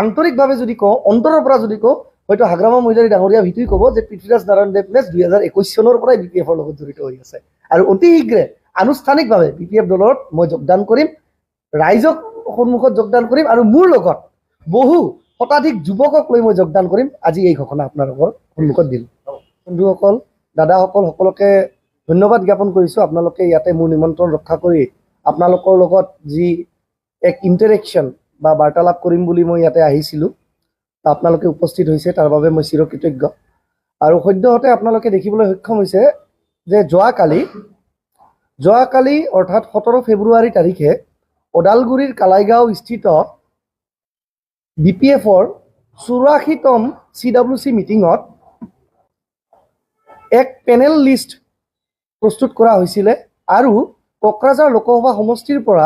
আন্তৰিকভাৱে যদি কওঁ, অন্তৰৰ পৰা যদি কওঁ, হয়তো হাগ্ৰামা মহিলাৰী ডাঙৰীয়া ভিতুই ক'ব যে পৃথ্বীৰাজ নাৰায়ণ দেৱনে 2021 চনৰ পৰাই BPF-ৰ লগত জড়িত হৈ আছে আৰু অতি শীঘ্ৰে আনুষ্ঠানিকভাৱে BPF দলত মই যোগদান কৰিম, ৰাইজক সন্মুখত যোগদান কৰিম আৰু মোৰ লগত বহু শতাধিক যুৱকক লৈ মই যোগদান কৰিম। আজি এই ঘোষণা আপোনালোকৰ সন্মুখত দিলোঁ। বন্ধুসকল, দাদাসকল, সকলোকে ধন্যবাদ জ্ঞাপন কৰিছোঁ। আপোনালোকে ইয়াতে মোৰ নিমন্ত্ৰণ ৰক্ষা কৰি আপোনালোকৰ লগত যি এক ইণ্টাৰেকশ্যন বা বাৰ্তালাপ কৰিম বুলি মই ইয়াতে আহিছিলোঁ, আপোনালোকে উপস্থিত হৈছে, তাৰ বাবে মই চিৰকৃতজ্ঞ। আৰু সদ্যহতে আপোনালোকে দেখিবলৈ সক্ষম হৈছে যে যোৱাকালি অৰ্থাৎ 17 ফেব্ৰুৱাৰী তাৰিখে ওদালগুৰিৰ কালাইগাঁও স্থিত BPF-ৰ 84তম CWC মিটিঙত এক পেনেল লিষ্ট প্ৰস্তুত কৰা হৈছিলে আৰু কোকৰাঝাৰ লোকসভা সমষ্টিৰ পৰা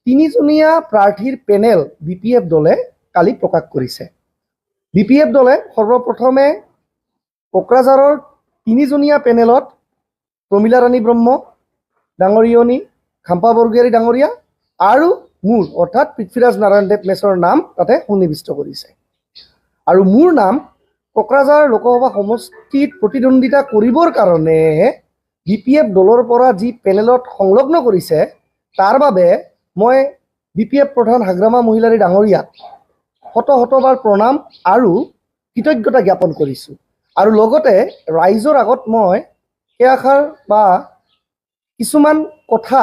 3জনীয়া প্ৰাৰ্থীৰ পেনেল BPF দলে কালি প্ৰকাশ কৰিছে। BPF দলে সৰ্বপ্ৰথমে কোকৰাঝাৰৰ 3জনীয়া পেনেলত প্ৰমীলা ৰাণী ব্ৰহ্ম ডাঙৰীয়নী, খাম্পা বৰগোহাঁই ডাঙৰীয়া আৰু মোৰ অৰ্থাৎ পৃথ্বীৰাজ নাৰায়ণ দেৱ মেছৰ নাম তাতে সন্নিৱিষ্ট কৰিছে। আৰু মোৰ নাম কোকৰাঝাৰ লোকসভা সমষ্টিত প্ৰতিদ্বন্দ্বিতা কৰিবৰ কাৰণে BPF দলৰ পৰা যি পেনেলত সংলগ্ন কৰিছে, তাৰ বাবে মই BPF প্ৰধান হাগ্ৰামা মহিলাৰী ডাঙৰীয়াক শতবাৰ প্ৰণাম আৰু কৃতজ্ঞতা জ্ঞাপন কৰিছোঁ। আৰু লগতে ৰাইজৰ আগত মই এষাৰ বা কিছুমান কথা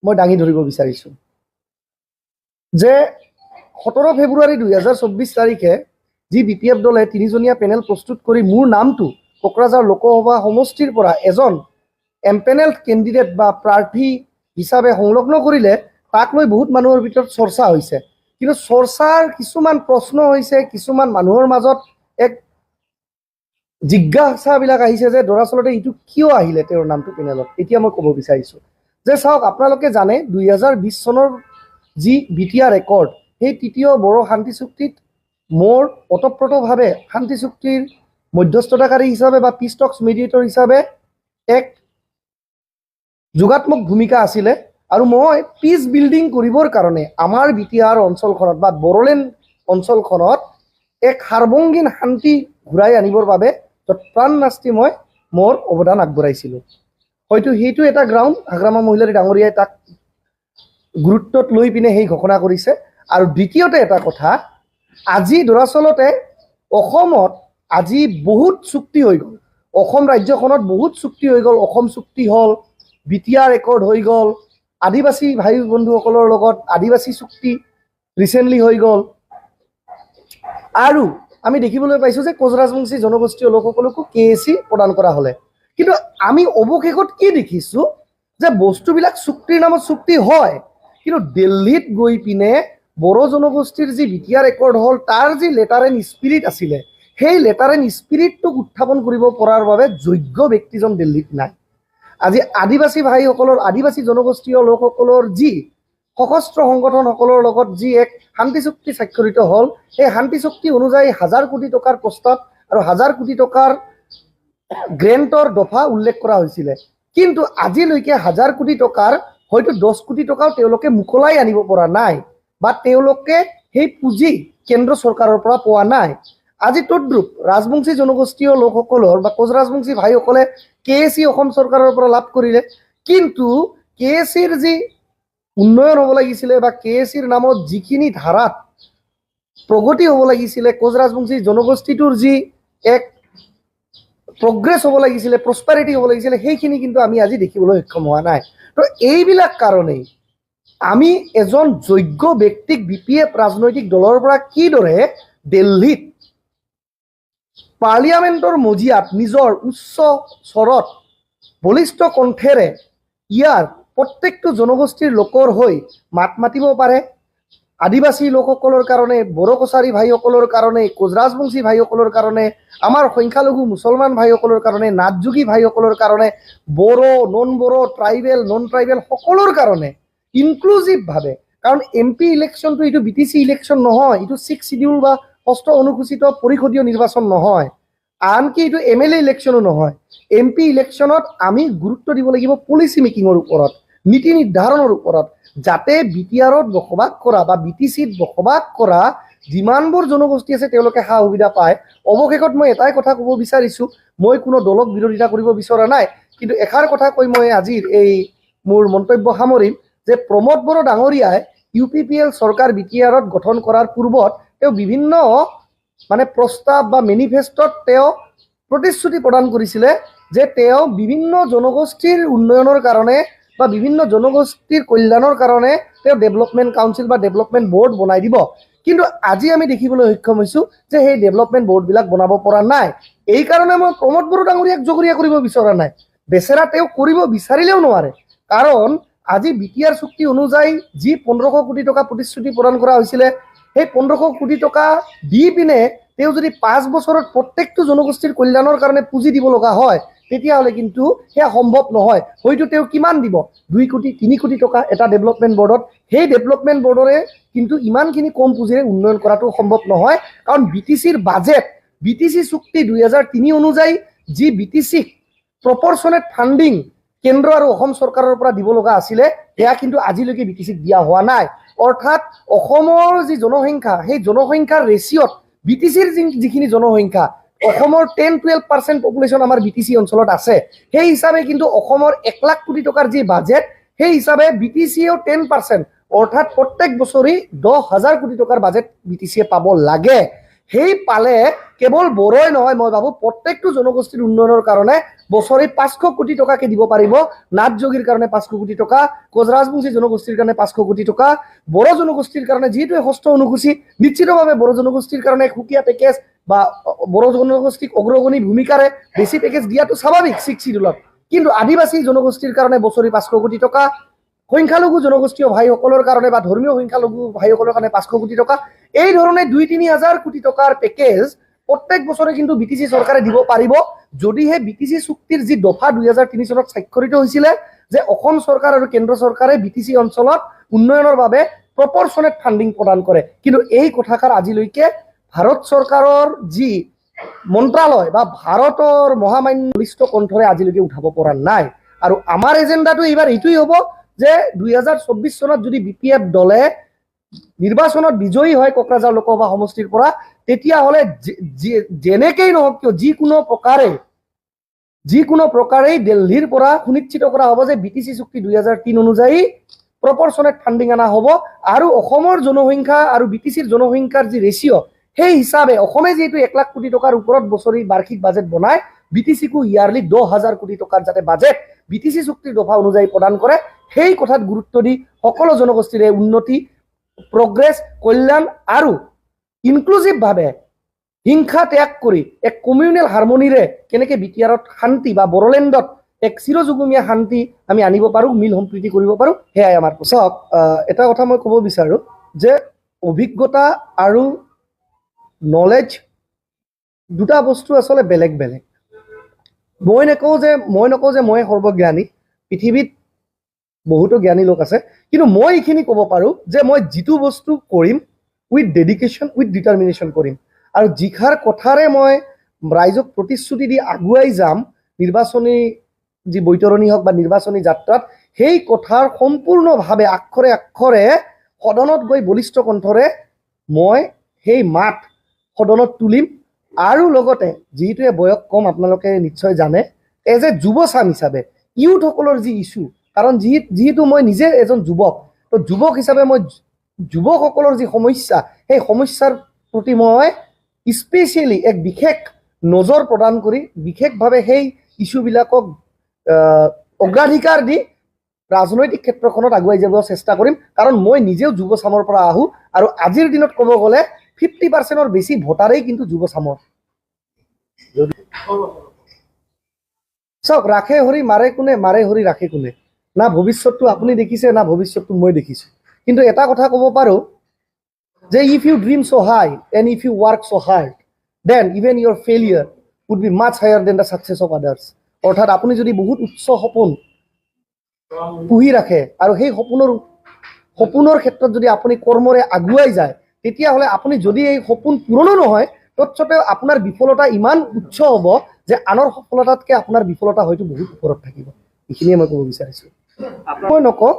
মই দাঙি ধৰিব বিচাৰিছোঁ যে 17 ফেব্ৰুৱাৰী 2024 তাৰিখে যি BPF দলে 3জনীয়া পেনেল প্ৰস্তুত কৰি মোৰ নামটো কোকৰাঝাৰ লোকসভা সমষ্টিৰ পৰা এজন এম্পেনেল কেণ্ডিডেট বা প্ৰাৰ্থী হিচাপে সংলগ্ন কৰিলে, তাক লৈ বহুত মানুহৰ ভিতৰত চৰ্চা হৈছে। কিন্তু চৰ্চাৰ কিছুমান প্ৰশ্ন হৈছে, কিছুমান মানুহৰ মাজত এক জিজ্ঞাসাবিলাক আহিছে যে দৰাচলতে এইটো কিয় আহিলে তেওঁৰ নামটো পেনেলত। এতিয়া মই ক'ব বিচাৰিছোঁ যে চাওক, আপোনালোকে জানে 2020 চনৰ যি BTR ৰেকৰ্ড, সেই তৃতীয় বড়ো শান্তি চুক্তিত মোৰ ওতঃপ্ৰোতভাৱে শান্তি চুক্তিৰ মধ্যস্থতাকাৰী হিচাপে বা পিছ টক্স মেডিয়েটৰ হিচাপে এক যোগাত্মক ভূমিকা আছিলে। আৰু মই পিছ বিল্ডিং কৰিবৰ কাৰণে আমাৰ BTR অঞ্চলখনত বা বড়োলেণ্ড অঞ্চলখনত এক সাৰ্বঙ্গীন শান্তি ঘূৰাই আনিবৰ বাবে প্ৰাণ নাস্তি মই মোৰ অৱদান আগবঢ়াইছিলোঁ। হয়তো সেইটো এটা গ্ৰাউণ্ড হাগ্ৰামা মহিলাৰী ডাঙৰীয়াই তাক গুৰুত্বত লৈ পিনে সেই ঘোষণা কৰিছে। আৰু দ্বিতীয়তে এটা কথা, আজি দৰাচলতে অসমত আজি বহুত চুক্তি হৈ গ'ল, অসম ৰাজ্যখনত বহুত চুক্তি হৈ গ'ল। অসম চুক্তি হ'ল, BTR ৰেকৰ্ড হৈ গ'ল, আদিবাসী ভাই বন্ধুসকলৰ লগত আদিবাসী চুক্তি ৰিচেণ্টলি হৈ গ'ল। আৰু আমি দেখিবলৈ পাইছোঁ যে কোচ ৰাজবংশী জনগোষ্ঠীয় লোকসকলকো KAC প্ৰদান কৰা হ'লে। কিন্তু আমি অৱশেষত কি দেখিছোঁ যে বস্তুবিলাক চুক্তিৰ নামত চুক্তি হয়, কিন্তু দিল্লীত গৈ পিনে বড়ো জনগোষ্ঠীৰ যি BTR ৰেকৰ্ড হ'ল, তাৰ যি লেটাৰ এণ্ড স্পিৰিট আছিলে, সেই লেটাৰ এণ্ড স্পিৰিটটোক উত্থাপন কৰিব পৰাৰ বাবে যোগ্য ব্যক্তিজন দিল্লীত নাই। আজি আদিবাসী ভাইসকলৰ, আদিবাসী জনগোষ্ঠীয় লোকসকলৰ যি সশস্ত্ৰ সংগঠনসকলৰ লগত যি এক শান্তি চুক্তি স্বাক্ষৰিত হ'ল, সেই শান্তি চুক্তি অনুযায়ী 1000 কোটি টকাৰ প্ৰস্তাৱ আৰু 1000 কোটি টকাৰ গ্ৰেণ্টৰ দফা উল্লেখ কৰা হৈছিলে। কিন্তু আজিলৈকে 1000 কোটি টকাৰ হয়তো 10 কোটি টকাও তেওঁলোকে মোকলাই আনিব পৰা নাই বা তেওঁলোকে সেই পুঁজি কেন্দ্ৰ চৰকাৰৰ পৰা পোৱা নাই। আজি তদ্ৰুপ ৰাজবংশী জনগোষ্ঠীয় লোকসকলৰ বা কোচ ৰাজবংশী ভাইসকলে KAC অসম চৰকাৰৰ পৰা লাভ কৰিলে, কিন্তু KACৰ যি উন্নয়ন হ'ব লাগিছিলে বা KACৰ নামত যিখিনি ধাৰাত প্ৰগতি হ'ব লাগিছিলে, কোচ ৰাজবংশী জনগোষ্ঠীটোৰ যি এক প্ৰগ্ৰেছ হ'ব লাগিছিলে, প্ৰস্পাৰিটি হ'ব লাগিছিলে, সেইখিনি কিন্তু আমি আজি দেখিবলৈ সক্ষম হোৱা নাই। তো এইবিলাক কাৰণেই আমি এজন যোগ্য ব্যক্তিক BPF ৰাজনৈতিক দলৰ পৰা কিদৰে দিল্লীত পাৰ্লিয়ামেণ্টৰ মজিয়াত নিজৰ উচ্চ স্বৰত বলিষ্ঠ কণ্ঠেৰে ইয়াৰ প্ৰত্যেকটো জনগোষ্ঠীৰ লোকৰ হৈ মাত মাতিব পাৰে, আদিবাসী লোকসকলৰ কাৰণে, বড়ো কছাৰী ভাইসকলৰ কাৰণে, কোচ ৰাজবংশী ভাইসকলৰ কাৰণে, আমাৰ সংখ্যালঘু মুছলমান ভাইসকলৰ কাৰণে, নাথযোগী ভাইসকলৰ কাৰণে, Bodo, non Bodo, tribal, non tribal সকলৰ কাৰণে ইনক্লুজিভভাৱে। কাৰণ MP ইলেকশ্যনটো এইটো BTC ইলেকশ্যন নহয়, এইটো 6 শিডিউল বা 6ষ্ঠ অনুসূচিত পৰিষদীয় নিৰ্বাচন নহয়, আনকি এইটো MLA ইলেকশ্যনো নহয়। MP ইলেকশ্যনত আমি গুৰুত্ব দিব লাগিব পলিচি মেকিঙৰ ওপৰত, নীতি নিৰ্ধাৰণৰ ওপৰত, যাতে BTRত বসবাস কৰা বা BTCত বসবাস কৰা যিমানবোৰ জনগোষ্ঠী আছে তেওঁলোকে সা সুবিধা পায়। অৱশেষত মই এটাই কথা ক'ব বিচাৰিছোঁ, মই কোনো দলক বিৰোধিতা কৰিব বিচৰা নাই, কিন্তু এষাৰ কথা কৈ মই আজিৰ এই মোৰ মন্তব্য সামৰিম যে প্ৰমোদ বড়ো ডাঙৰীয়াই UPPL চৰকাৰ BTRত গঠন কৰাৰ পূৰ্বত তেওঁ বিভিন্ন মানে প্ৰস্তাৱ বা মেনিফেষ্টত তেওঁ প্ৰতিশ্ৰুতি প্ৰদান কৰিছিলে যে তেওঁ বিভিন্ন জনগোষ্ঠীৰ উন্নয়নৰ কাৰণে বা বিভিন্ন জনগোষ্ঠীৰ কল্যাণৰ কাৰণে তেওঁ ডেভেলপমেণ্ট কাউন্সিল বা ডেভেলপমেণ্ট বৰ্ড বনাই দিব। কিন্তু আজি আমি দেখিবলৈ সক্ষম হৈছোঁ যে সেই ডেভেলপমেণ্ট বৰ্ডবিলাক বনাব পৰা নাই। এই কাৰণে মই প্ৰমোদ বড়ো ডাঙৰীয়াক জগৰীয়া কৰিব বিচৰা নাই, বেচেৰা তেওঁ কৰিব বিচাৰিলেও নোৱাৰে। কাৰণ আজি BTR চুক্তি অনুযায়ী যি 1500 কোটি টকা প্ৰতিশ্ৰুতি প্ৰদান কৰা হৈছিলে, সেই 1500 কোটি টকা দি পিনে তেওঁ যদি 5 বছৰত প্ৰত্যেকটো জনগোষ্ঠীৰ কল্যাণৰ কাৰণে পুঁজি দিব লগা হয়, তেতিয়াহ'লে কিন্তু সেয়া সম্ভৱ নহয়। হয়তো তেওঁ কিমান দিব, 2 কোটি 3 কোটি টকা এটা ডেভেলপমেণ্ট বৰ্ডত। সেই ডেভেলপমেণ্ট বৰ্ডৰে কিন্তু ইমানখিনি কম পুঁজিৰে উন্নয়ন কৰাটো সম্ভৱ নহয়। কাৰণ BTCৰ বাজেট, BTC চুক্তি 2003 অনুযায়ী যি BTCক প্ৰপৰ্চনেট ফাণ্ডিং কেন্দ্ৰ আৰু অসম চৰকাৰৰ পৰা দিব লগা আছিলে, সেয়া কিন্তু আজিলৈকে BTCক দিয়া হোৱা নাই। অৰ্থাৎ অসমৰ যি জনসংখ্যা, সেই জনসংখ্যাৰ ৰেচিঅ'ত BTCৰ যিখিনি জনসংখ্যা, অসমৰ 10-12% পপুলেশ্যন আমাৰ BTC অঞ্চলত আছে। সেই হিচাপে কিন্তু অসমৰ 1 লাখ কোটি টকাৰ যি বাজেট, সেই হিচাপে BTCয়েও 10%, অৰ্থাৎ প্ৰত্যেক বছৰি 10,000 কোটি টকাৰ বাজেট BTCয়ে পাব লাগে। সেই পালে কেৱল বড়োই নহয়, মই ভাবোঁ প্ৰত্যেকটো জনগোষ্ঠীৰ উন্নয়নৰ কাৰণে বছৰি 500 কোটি টকাকে দিব পাৰিব। নাথ যোগীৰ কাৰণে 500 কোটি টকা, কোচ ৰাজবংশী জনগোষ্ঠীৰ কাৰণে 500 কোটি টকা, বড়ো জনগোষ্ঠীৰ কাৰণে যিহেতু ষষ্ঠ অনুসূচী, নিশ্চিতভাৱে বড়ো জনগোষ্ঠীৰ কাৰণে সুকীয়া পেকেজ বা বড়ো জনগোষ্ঠীক অগ্ৰগণী ভূমিকাৰে বেছি পেকেজ দিয়াটো স্বাভাৱিক 6 শিডিউলত। কিন্তু আদিবাসী জনগোষ্ঠীৰ কাৰণে বছৰি 500 কোটি টকা, সংখ্যালঘু জনগোষ্ঠীয় ভাইসকলৰ কাৰণে বা ধৰ্মীয় সংখ্যালঘু ভাইসকলৰ কাৰণে 500 কোটি টকা, এই ধৰণে 2-3 হাজাৰ কোটি টকাৰ পেকেজ প্ৰত্যেক বছৰে কিন্তু BTC চৰকাৰে দিব পাৰিব, যদিহে BTC চুক্তিৰ যি দফা 2003 চনত স্বাক্ষৰিত হৈছিলে যে অসম চৰকাৰ আৰু কেন্দ্ৰ চৰকাৰে BTC অঞ্চলত উন্নয়নৰ বাবে প্ৰপৰ্চনেট ফাণ্ডিং প্ৰদান কৰে। কিন্তু এই কথাষাৰ আজিলৈকে ভাৰত চৰকাৰৰ যি মন্ত্ৰালয় বা ভাৰতৰ মহামান্য বলিষ্ঠ কণ্ঠৰে আজিলৈকে উঠাব পৰা নাই। আৰু আমাৰ এজেণ্ডাটো এইবাৰ এইটোৱেই হ'ব যে 2024 চনত যদি BPF দলে নিৰ্বাচনত বিজয়ী হয় কোকৰাঝাৰ লোকসভা সমষ্টিৰ পৰা, তেতিয়াহ'লে যেনেকেই নহওক কিয় যিকোনো প্ৰকাৰেই দিল্লীৰ পৰা সুনিশ্চিত কৰা হ'ব যে BTC চুক্তি 2003 অনুযায়ী প্ৰপৰ্চনেট ফাণ্ডিং অনা হ'ব। আৰু অসমৰ জনসংখ্যা আৰু BTCৰ জনসংখ্যাৰ যি ৰেচিঅ', সেই হিচাপে অসমে যিহেতু 1 লাখ কোটি টকাৰ ওপৰত বছৰি বাৰ্ষিক বাজেট বনায়, BTCকো ইয়াৰলি 10,000 কোটি টকাৰ যাতে বাজেট BTC চুক্তিৰ দফা অনুযায়ী প্ৰদান কৰে, সেই কথাত গুৰুত্ব দি সকলো জনগোষ্ঠীৰে উন্নতি, প্ৰগ্ৰেছ, কল্যাণ আৰু ইনক্লুজিভভাৱে হিংসা ত্যাগ কৰি এক কমিউনেল হাৰমনিৰে কেনেকৈ BTRত শান্তি বা বড়োলেণ্ডত এক চিৰযুগমীয়া শান্তি আমি আনিব পাৰোঁ, মিল সম্প্ৰীতি কৰিব পাৰোঁ, সেয়াই আমাৰ চাওক। এটা কথা মই ক'ব বিচাৰোঁ যে অভিজ্ঞতা আৰু নলেজ দুটা বস্তু আচলতে বেলেগ বেলেগ। মই নকওঁ যে মই সৰ্বজ্ঞানী, পৃথিৱীত বহুতো জ্ঞানী লোক আছে, কিন্তু মই এইখিনি ক'ব পাৰোঁ যে মই যিটো বস্তু কৰিম উইথ ডেডিকেশ্যন, উইথ ডিটাৰমিনেশ্যন কৰিম। আৰু যিষাৰ কথাৰে মই ৰাইজক প্ৰতিশ্ৰুতি দি আগুৱাই যাম নিৰ্বাচনী যি বৈতৰণি হওক বা নিৰ্বাচনী যাত্ৰাত, সেই কথাৰ সম্পূৰ্ণভাৱে আক্ষৰে আক্ষৰে সদনত গৈ বলিষ্ঠ কণ্ঠৰে মই সেই মাত সদনত তুলিম। আৰু লগতে যিহেতুৱে বয়স কম, আপোনালোকে নিশ্চয় জানে, এজ এ যুৱচাম হিচাপে ইউথসকলৰ যি ইছ্যু, কাৰণ যিহেতু মই নিজে এজন যুৱক, তো যুৱক হিচাপে মই যুৱকসকলৰ যি সমস্যা, সেই সমস্যাৰ প্ৰতি মই স্পেচিয়েলি এক বিশেষ নজৰ প্ৰদান কৰি বিশেষভাৱে সেই ইছ্যুবিলাকক অগ্ৰাধিকাৰ দি ৰাজনৈতিক ক্ষেত্ৰখনত আগুৱাই যাব চেষ্টা কৰিম। কাৰণ মই নিজেও যুৱচামৰ পৰা আহোঁ, আৰু আজিৰ দিনত ক'ব গ'লে 50%ৰ বেছি ভোটাৰেই কিন্তু যুৱচামৰ। চাওক, ৰাখে হৰি মাৰে কোনে, মাৰে হৰি ৰাখে কোনে। না ভৱিষ্যতটো আপুনি দেখিছে, না ভৱিষ্যতটো মই দেখিছোঁ। কিন্তু এটা কথা ক'ব পাৰোঁ যে if you dream so' high and if you work so' hard, then even your failure would be much higher than the success of others. অৰ্থাৎ আপুনি যদি বহুত উচ্চ সপোন পুহি ৰাখে আৰু সেই সপোনৰ ক্ষেত্ৰত যদি আপুনি কৰ্মৰে আগুৱাই যায়, তেতিয়াহ'লে আপুনি যদি এই সপোন পূৰণো নহয়, তৎসত্বেও আপোনাৰ বিফলতা ইমান উচ্চ হ'ব যে আনৰ সফলতাতকৈ আপোনাৰ বিফলতা হয়তো বহুত ওপৰত থাকিব। এইখিনিয়ে মই ক'ব বিচাৰিছোঁ। মই নকওঁ,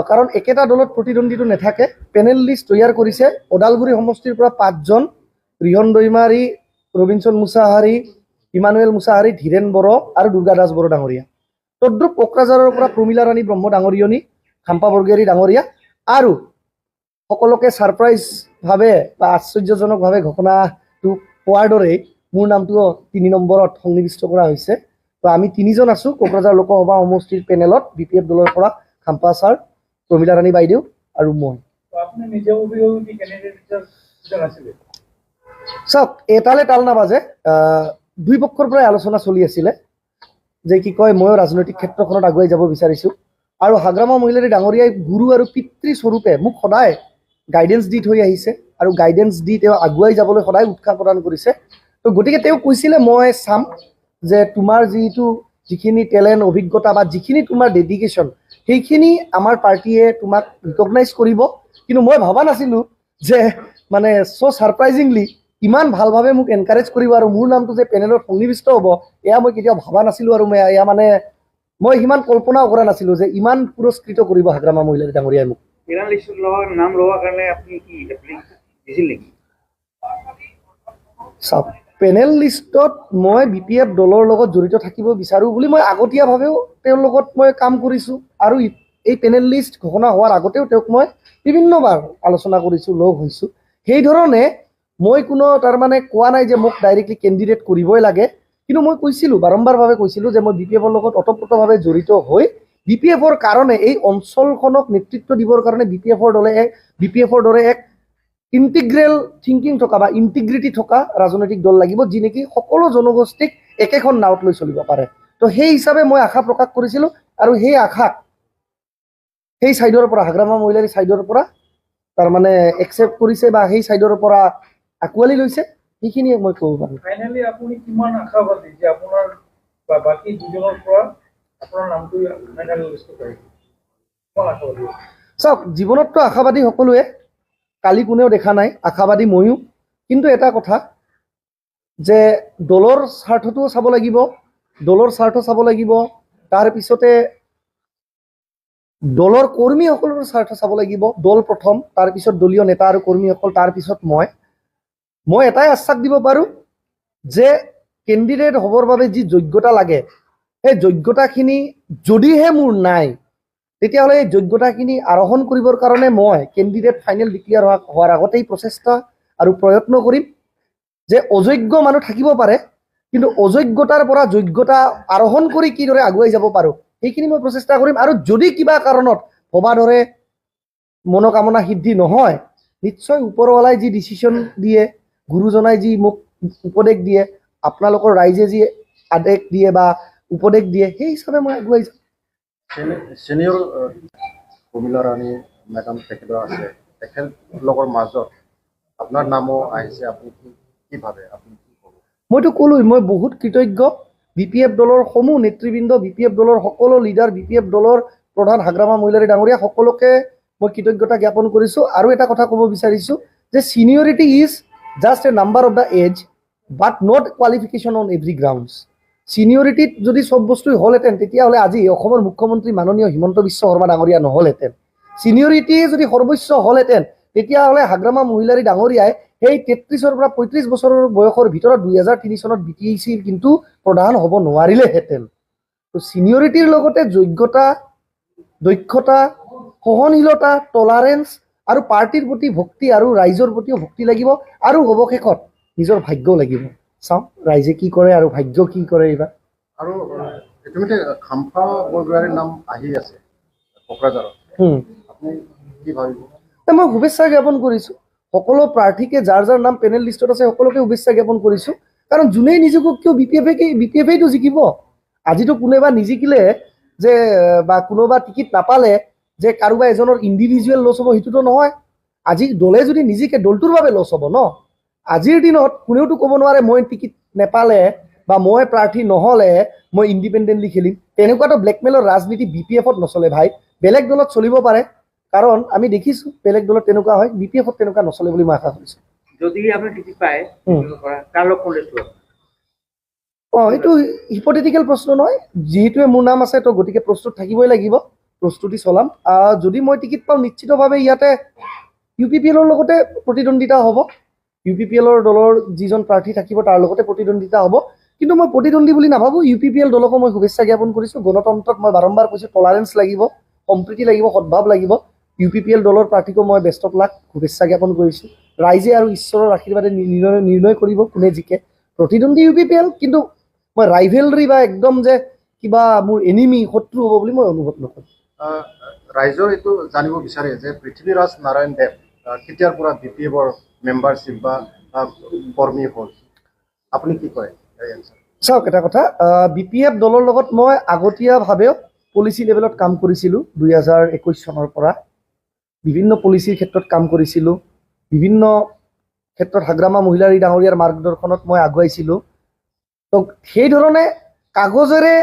কাৰণ একেটা দলত প্ৰতিদ্বন্দ্বীটো নাথাকে। পেনেল লিষ্ট তৈয়াৰ কৰিছে ওদালগুৰি সমষ্টিৰ পৰা 5জন, ৰিহন দৈমাৰী, ৰবিনসন মুছাহাৰী, ইমানুৱেল মুছাহাৰী, ধীৰেন বড়ো আৰু দুৰ্গা দাস বড়ো ডাঙৰীয়া। তদ্ৰুপ কোকৰাঝাৰৰ পৰা প্ৰমীলা ৰাণী ব্ৰহ্ম ডাঙৰীয়নী, খাম্পা বৰগিয়াৰী ডাঙৰীয়া আৰু সকলোকে ছাৰপ্ৰাইজভাৱে বা আশ্চৰ্যজনকভাৱে ঘোষণাটো পোৱাৰ দৰেই মোৰ নামটো 3 নম্বৰত সন্নিৱিষ্ট কৰা হৈছে। তো আমি 3জন আছোঁ কোকৰাঝাৰ লোকসভা সমষ্টিৰ পেনেলত, BPF দলৰ পৰা খাম্পা ছাৰ, প্ৰমীলা ৰাণী বাইদেউ আৰু মই। চাওক, এটালে তাল নাবাজে, দুই পক্ষৰ পৰাই আলোচনা চলি আছিলে যে কি কয় ময়ো ৰাজনৈতিক ক্ষেত্ৰখনত আগুৱাই যাব বিচাৰিছোঁ আৰু হাগ্ৰামা মহিলাৰী ডাঙৰীয়াই গুৰু আৰু পিতৃ স্বৰূপে মোক সদায় গাইডেন্স দি থৈ আহিছে আৰু গাইডেন্স দি তেওঁ আগুৱাই যাবলৈ সদায় উৎসাহ প্ৰদান কৰিছে। তো গতিকে তেওঁ কৈছিলে মই চাম যে তোমাৰ যিখিনি টেলেণ্ট, অভিজ্ঞতা বা যিখিনি তোমাৰ ডেডিকেশ্যন, সেইখিনি আমাৰ পাৰ্টীয়ে তোমাক ৰিকগনাইজ কৰিব। কিন্তু মই ভবা নাছিলোঁ যে মানে ছাৰপ্ৰাইজিংলি ইমান ভালভাৱে মোক এনকাৰেজ কৰিব আৰু মোৰ নামটো যে পেনেলত সন্নিৱিষ্ট হ'ব, এয়া মই কেতিয়াও ভবা নাছিলোঁ। আৰু এয়া মানে মই সিমান কল্পনাও কৰা নাছিলোঁ যে ইমান পুৰস্কৃত কৰিব হাগ্ৰামা মহিলাৰী ডাঙৰীয়াই মোক। চাওক, পেনেল লিষ্টত মই BPF দলৰ লগত জড়িত থাকিব বিচাৰোঁ বুলি মই আগতীয়াভাৱেও তেওঁৰ লগত মই কাম কৰিছোঁ আৰু এই পেনেল লিষ্ট ঘোষণা হোৱাৰ আগতেও তেওঁক মই বিভিন্নবাৰ আলোচনা কৰিছোঁ, লগ হৈছোঁ। সেইধৰণে মই কোনো তাৰমানে কোৱা নাই যে মোক ডাইৰেক্টলি কেণ্ডিডেট কৰিবই লাগে, কিন্তু মই কৈছিলোঁ, বাৰম্বাৰভাৱে কৈছিলোঁ যে মই BPFৰ লগত ওতঃপ্ৰোতভাৱে জড়িত হৈ BPFৰ কাৰণে এই অঞ্চলখনক নেতৃত্ব দিবৰ কাৰণে BPFৰ দৰে এক ইণ্টিগ্ৰেল থিংকিং থকা বা ইণ্টিগ্ৰিটি থকা ৰাজনৈতিক দল লাগিব, যি নেকি সকলো জনগোষ্ঠীক একেখন নাৱত লৈ চলিব পাৰে। তো সেই হিচাপে মই আশা প্ৰকাশ কৰিছিলোঁ আৰু সেই আশাক সেই ছাইডৰ পৰা, হাগ্ৰামা মহিলাৰী ছাইডৰ পৰা তাৰমানে একচেপ্ট কৰিছে বা সেই ছাইডৰ পৰা আঁকোৱালি লৈছে, সেইখিনিয়ে মই ক'ব পাৰোঁ। ফাইনেলি আপুনি কিমান আশাবাদী যে আপোনাৰ বা বাকী দুজনৰ পৰা আপোনাৰ নামটো ফাইনেল লিষ্টত আহিব? কিমান আশাবাদী? চাওক, জীৱনততো আশাবাদী সকলোৱে, কালি কোনেও দেখা নাই, আশাবাদী ময়ো। কিন্তু এটা কথা যে দলৰ স্বাৰ্থটোও চাব লাগিব, দলৰ স্বাৰ্থ চাব লাগিব, তাৰপিছতে দলৰ কৰ্মীসকলৰ স্বাৰ্থ চাব লাগিব। দল প্ৰথম, তাৰপিছত দলীয় নেতা আৰু কৰ্মীসকল, তাৰপিছত মই এটাই আশ্বাস দিব পাৰোঁ যে কেণ্ডিডেট হ'বৰ বাবে যি যোগ্যতা লাগে, সেই যোগ্যতাখিনি যদিহে মোৰ নাই, তেতিয়াহ'লে এই যোগ্যতাখিনি আৰোহণ কৰিবৰ কাৰণে মই কেণ্ডিডেট ফাইনেল ডিক্লেয়াৰ হোৱাৰ আগতেই প্ৰচেষ্টা আৰু প্ৰয়ত্ন কৰিম। যে অযোগ্য মানুহ থাকিব পাৰে, কিন্তু অযোগ্যতাৰ পৰা যোগ্যতা আৰোহণ কৰি কিদৰে আগুৱাই যাব পাৰোঁ, সেইখিনি মই প্ৰচেষ্টা কৰিম। আৰু যদি কিবা কাৰণত ভবা দৰে মনোকামনা সিদ্ধি নহয়, নিশ্চয় ওপৰৱালাই যি ডিচিশ্যন দিয়ে, গুৰুজনাই যি মোক উপদেশ দিয়ে, আপোনালোকৰ ৰাইজে যি আদেশ দিয়ে বা উপদেশ দিয়ে, সেই হিচাপে মই আগুৱাই যাম। সিনিয়ৰ প্ৰমীলা ৰাণী মেডাম তেখেতৰ আছে, তেখেতলোকৰ মাজত আপোনাৰ নামো আহিছে, আপুনি কি ভাবে, আপুনি কি ক'ব? মইতো ক'লোৱেই, মই বহুত কৃতজ্ঞ BPF দলৰ সমূহ নেতৃবৃন্দ, BPF দলৰ সকলো লিডাৰ, BPF দলৰ প্ৰধান হাগ্ৰামা মহিলাৰী ডাঙৰীয়া সকলোকে মই কৃতজ্ঞতা জ্ঞাপন কৰিছোঁ। আৰু এটা কথা ক'ব বিচাৰিছোঁ যে seniority is just a number of the age, but not qualification on every grounds. চিনিয়ৰিটিত যদি চব বস্তুৱেই হ'লহেঁতেন, তেতিয়াহ'লে আজি অসমৰ মুখ্যমন্ত্ৰী মাননীয় হিমন্ত বিশ্ব শৰ্মা ডাঙৰীয়া নহ'লহেঁতেন। চিনিয়ৰিটিয়ে যদি সৰ্বোচ্চ হ'লহেঁতেন, তেতিয়াহ'লে হাগ্ৰামা মহিলাৰী ডাঙৰীয়াই সেই 33-ৰ পৰা 35 বছৰৰ বয়সৰ ভিতৰত 2003 চনত BTACৰ কিন্তু প্ৰধান হ'ব নোৱাৰিলেহেঁতেন। তো চিনিয়ৰিটিৰ লগতে যোগ্যতা, দক্ষতা, সহনশীলতা, টলাৰেঞ্চ আৰু পাৰ্টিৰ প্ৰতি ভক্তি আৰু ৰাইজৰ প্ৰতিও ভক্তি লাগিব, আৰু অৱশেষত নিজৰ ভাগ্যও লাগিব। চাওঁ ৰাইজে কি কৰে আৰু ভাগ্য কি কৰে এইবাৰ। আৰু ইতিমধ্যে খাম্পা বৰগোহাঁইৰ নাম আহি আছে কোকৰাঝাৰত, আপুনি কি ভাবিব? মই শুভেচ্ছা জ্ঞাপন কৰিছোঁ সকলো প্ৰাৰ্থীকে, যাৰ যাৰ নাম পেনেল লিষ্টত আছে সকলোকে শুভেচ্ছা জ্ঞাপন কৰিছোঁ। কাৰণ যোনেই নিজিকক কিয় BPFেইটো জিকিব। আজিতো কোনোবা নিজিকিলে যে বা কোনোবা টিকিট নাপালে যে কাৰোবা এজনৰ ইণ্ডিভিজুৱেল লছ হ'ব, সেইটোতো নহয়। আজি দলে যদি নিজিকে দলটোৰ বাবে লছ হ'ব ন। আজিৰ দিনত কোনেওতো ক'ব নোৱাৰে মই টিকিট নেপালে বা মই প্ৰাৰ্থী নহ'লে মই ইণ্ডিপেণ্ডেণ্টলি খেলিম। তেনেকুৱাতো ব্লেকমেইলৰ ৰাজনীতি BPFত নচলে ভাই, বেলেগ দলত চলিব পাৰে, কাৰণ আমি দেখিছোঁ বেলেগ দলত তেনেকুৱা হয়, BPFত তেনেকুৱা নচলে বুলি মই আশা কৰিছোঁ। যদি আপুনি টিকিট পায়, কাৰ লগত কণ্টেষ্ট কৰিব? এইটো হিপথেটিকেল প্ৰশ্ন নহয়, যিহেতুৱে মোৰ নাম আছে তো গতিকে প্ৰস্তুত থাকিবই লাগিব। প্ৰস্তুতি চলাম। যদি মই টিকিট পাওঁ নিশ্চিতভাৱে ইয়াতে UPPL ৰ লগতে প্ৰতিদ্বন্দ্বিতা হ'ব। UPPL ৰ দলৰ যিজন প্ৰাৰ্থী থাকিব তাৰ লগতে প্ৰতিদ্বন্দ্বিতা হ'ব। কিন্তু মই প্ৰতিদ্বন্দ্বী বুলি নাভাবোঁ। UPPL দলকো মই শুভেচ্ছা জ্ঞাপন কৰিছোঁ। গণতন্ত্ৰত মই বাৰম্বাৰ কৈছোঁ টলাৰেঞ্চ লাগিব, সম্প্ৰীতি লাগিব, সদ্ভাৱ লাগিব। UPPL দলৰ প্ৰাৰ্থীকো মই বেষ্ট অফ লাক শুভেচ্ছা জ্ঞাপন কৰিছোঁ। ৰাইজে আৰু ঈশ্বৰৰ আশীৰ্বাদে নিৰ্ণয় কৰিব কোনে জিকে। প্ৰতিদ্বন্দ্বী UPPL, কিন্তু মই ৰাইভেলৰী বা একদম যে কিবা মোৰ এনিমি শত্ৰু হ'ব বুলি মই অনুভৱ নকৰোঁ। ৰাইজৰ এইটো জানিব বিচাৰে যে পৃথ্বীৰাজ নাৰায়ণ দেৱ কেতিয়াৰ পৰা BPFৰ মেম্বাৰশ্বিপ বা কৰ্মী হ'ল, আপুনি কি কয়? চাওক এটা কথা, BPF দলৰ লগত মই আগতীয়াভাৱেও পলিচি লেভেলত কাম কৰিছিলোঁ। 2021 চনৰ পৰা বিভিন্ন পলিচিৰ ক্ষেত্ৰত কাম কৰিছিলোঁ। বিভিন্ন ক্ষেত্ৰত হাগ্ৰামা মহিলাৰী ডাঙৰীয়াৰ মাৰ্গদৰ্শনত মই আগুৱাইছিলোঁ। তো সেইধৰণে কাগজেৰে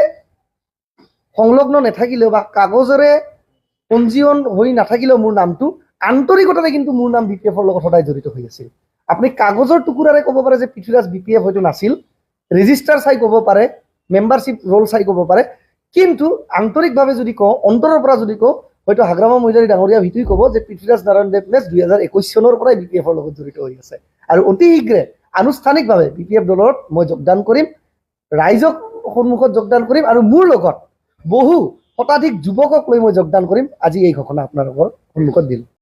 সংলগ্ন নাথাকিলেও বা কাগজেৰে পঞ্জীয়ন হৈ নাথাকিলেও মোৰ নামটো আন্তৰিকতাৰে কিন্তু মোৰ নাম BPFৰ লগত সদায় জড়িত হৈ আছিল। আপুনি কাগজৰ টুকুৰাৰে ক'ব পাৰে যে পৃথ্বীৰাজ BPF হয়তো নাছিল, ৰেজিষ্টাৰ চাই ক'ব পাৰে, মেম্বাৰশ্বিপ ৰোল চাই ক'ব পাৰে, কিন্তু আন্তৰিকভাৱে যদি কওঁ, অন্তৰৰ পৰা যদি কওঁ, হয়তো হাগ্ৰামা মহিলাৰী ডাঙৰীয়া ভিতুই ক'ব যে পৃথ্বীৰাজ নাৰায়ণ দেৱনেছ 2021 চনৰ পৰাই BPFৰ লগত জড়িত হৈ আছে। আৰু অতি শীঘ্ৰে আনুষ্ঠানিকভাৱে BPF দলত মই যোগদান কৰিম, ৰাইজক সন্মুখত যোগদান কৰিম, আৰু মোৰ লগত বহু শতাধিক যুৱকক লৈ মই যোগদান কৰিম। আজি এই ঘোষণা আপোনালোকৰ সন্মুখত দিলোঁ।